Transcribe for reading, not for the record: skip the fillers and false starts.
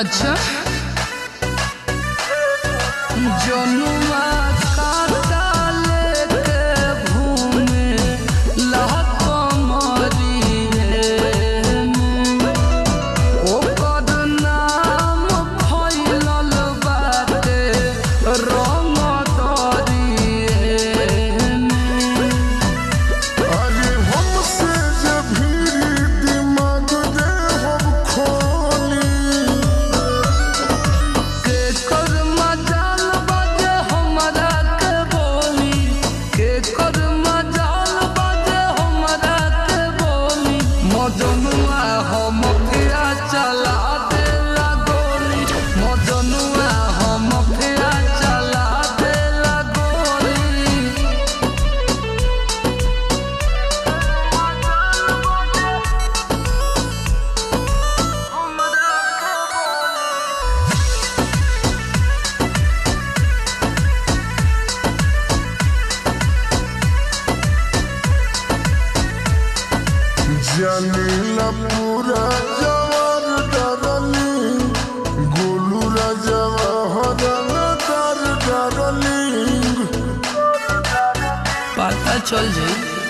अच्छा जनुआ काटा लेके घूमे लहकमरी ओकर नाम फैलल बाटे रंग अरे हमसे जब भी दिमाग दे हम खोली के कर मजाल बाजे हमरा के बोली के कर मजाल बाजे हमरा के बोली मजनुआ हम फिरा चला देला गोली मजनुआ हम फिरा चला देला गोली जानीला पूरा जवार डरली गोलू राजवा हरन दर डरली पता चल जाई।